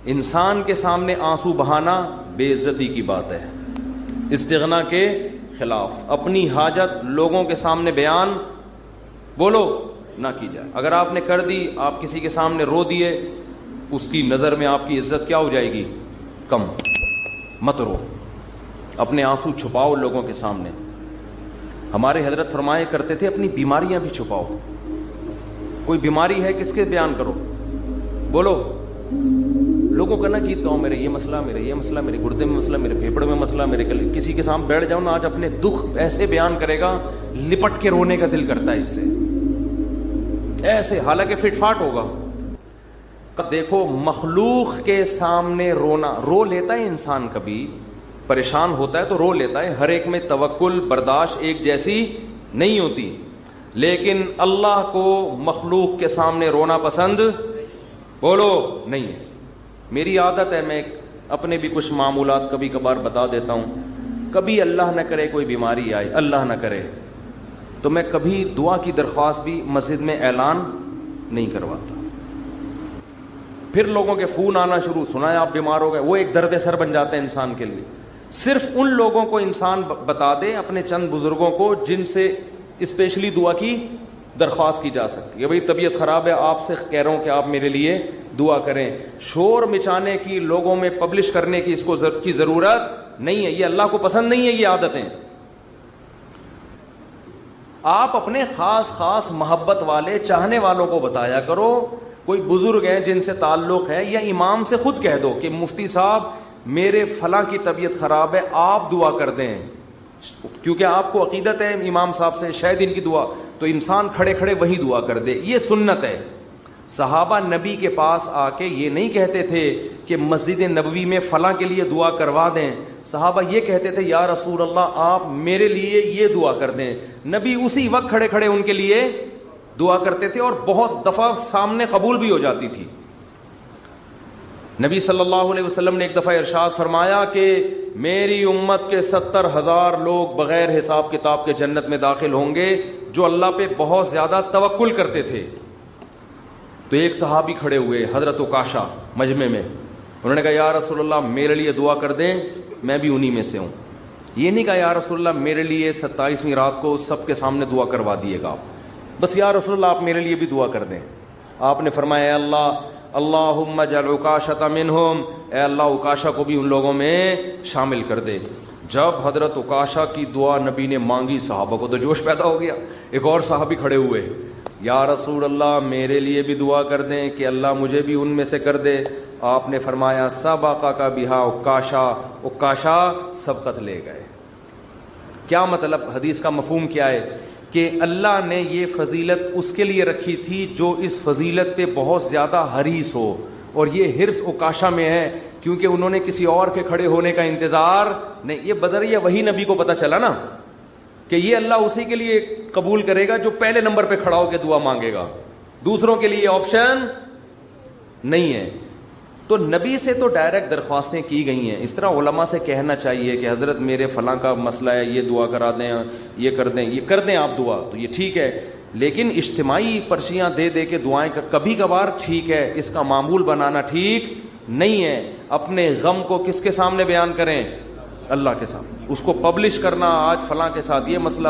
انسان کے سامنے آنسو بہانا بے عزتی کی بات ہے، استغنا کے خلاف۔ اپنی حاجت لوگوں کے سامنے بیان بولو نہ کی جائے۔ اگر آپ نے کر دی، آپ کسی کے سامنے رو دیے، اس کی نظر میں آپ کی عزت کیا ہو جائے گی؟ کم۔ مت رو، اپنے آنسو چھپاؤ لوگوں کے سامنے۔ ہمارے حضرت فرمایا کرتے تھے اپنی بیماریاں بھی چھپاؤ۔ کوئی بیماری ہے کس کے بیان کرو، بولو، لوگوں کا نہ گیت گاؤ، میرے یہ مسئلہ، میرے یہ مسئلہ، میرے گردے میں مسئلہ، میرے پھیپڑے میں مسئلہ، میرے کسی کے سامنے بیٹھ جاؤ نا، آج اپنے دکھ ایسے بیان کرے گا لپٹ کے رونے کا دل کرتا ہے اس سے، ایسے، حالانکہ فٹ فاٹ ہوگا۔ دیکھو مخلوق کے سامنے رونا، رو لیتا ہے انسان، کبھی پریشان ہوتا ہے تو رو لیتا ہے، ہر ایک میں توکل برداشت ایک جیسی نہیں ہوتی، لیکن اللہ کو مخلوق کے سامنے رونا پسند بولو نہیں ہے۔ میری عادت ہے، میں اپنے بھی کچھ معمولات کبھی کبھار بتا دیتا ہوں۔ کبھی اللہ نہ کرے کوئی بیماری آئے، اللہ نہ کرے، تو میں کبھی دعا کی درخواست بھی مسجد میں اعلان نہیں کرواتا۔ پھر لوگوں کے فون آنا شروع، سنا ہے آپ بیمار ہو گئے، وہ ایک درد سر بن جاتا ہے انسان کے لیے۔ صرف ان لوگوں کو انسان بتا دے، اپنے چند بزرگوں کو جن سے اسپیشلی دعا کی درخواست کی جا سکتی ہے۔ بھئی طبیعت خراب ہے، آپ سے کہہ رہا ہوں کہ آپ میرے لیے دعا کریں۔ شور مچانے کی، لوگوں میں پبلش کرنے کی اس کو کی ضرورت نہیں ہے، یہ اللہ کو پسند نہیں ہے یہ عادتیں۔ آپ اپنے خاص خاص محبت والے چاہنے والوں کو بتایا کرو۔ کوئی بزرگ ہیں جن سے تعلق ہے، یا امام سے خود کہہ دو کہ مفتی صاحب میرے فلاں کی طبیعت خراب ہے، آپ دعا کر دیں، کیونکہ آپ کو عقیدت ہے امام صاحب سے، شاید ان کی دعا، تو انسان کھڑے کھڑے وہی دعا کر دے، یہ سنت ہے۔ صحابہ نبی کے پاس آ کے یہ نہیں کہتے تھے کہ مسجد نبوی میں فلاں کے لیے دعا کروا دیں، صحابہ یہ کہتے تھے یا رسول اللہ آپ میرے لیے یہ دعا کر دیں، نبی اسی وقت کھڑے کھڑے ان کے لیے دعا کرتے تھے، اور بہت دفعہ سامنے قبول بھی ہو جاتی تھی۔ نبی صلی اللہ علیہ وسلم نے ایک دفعہ ارشاد فرمایا کہ میری امت کے 70,000 لوگ بغیر حساب کتاب کے جنت میں داخل ہوں گے جو اللہ پہ بہت زیادہ توکل کرتے تھے۔ تو ایک صحابی کھڑے ہوئے، حضرت عکاشہ، مجمع میں، انہوں نے کہا یا رسول اللہ میرے لیے دعا کر دیں، میں بھی انہی میں سے ہوں۔ یہ نہیں کہا یا رسول اللہ میرے لیے 27ویں رات کو سب کے سامنے دعا کروا دیے گا آپ، بس یا رسول اللہ آپ میرے لیے بھی دعا کر دیں۔ آپ نے فرمایا اے اللہ اللہم اجعل عکاشۃ منہم، اے اللہ عکاشہ کو بھی ان لوگوں میں شامل کر دے۔ جب حضرت عکاشہ کی دعا نبی نے مانگی، صحابہ کو تو جوش پیدا ہو گیا۔ ایک اور صحابی کھڑے ہوئے، یا رسول اللہ میرے لیے بھی دعا کر دیں کہ اللہ مجھے بھی ان میں سے کر دے۔ آپ نے فرمایا سبقک بہا عکاشہ، عکاشہ سبقت لے گئے۔ کیا مطلب؟ حدیث کا مفہوم کیا ہے کہ اللہ نے یہ فضیلت اس کے لیے رکھی تھی جو اس فضیلت پہ بہت زیادہ حریص ہو، اور یہ حرص عکاشہ میں ہے کیونکہ انہوں نے کسی اور کے کھڑے ہونے کا انتظار نہیں۔ یہ بذریعہ وہی نبی کو پتہ چلا نا کہ یہ اللہ اسی کے لیے قبول کرے گا جو پہلے نمبر پہ کھڑا ہو کے دعا مانگے گا، دوسروں کے لیے آپشن نہیں ہے۔ تو نبی سے تو ڈائریکٹ درخواستیں کی گئی ہیں۔ اس طرح علماء سے کہنا چاہیے کہ حضرت میرے فلاں کا مسئلہ ہے، یہ دعا کرا دیں، یہ کر دیں، یہ کر دیں آپ دعا، تو یہ ٹھیک ہے، لیکن اجتماعی پرچیاں دے دے کے دعائیں کبھی کبھار ٹھیک ہے، اس کا معمول بنانا ٹھیک نہیں ہے۔ اپنے غم کو کس کے سامنے بیان کریں؟ اللہ کے سامنے۔ اس کو پبلش کرنا آج فلاں کے ساتھ یہ مسئلہ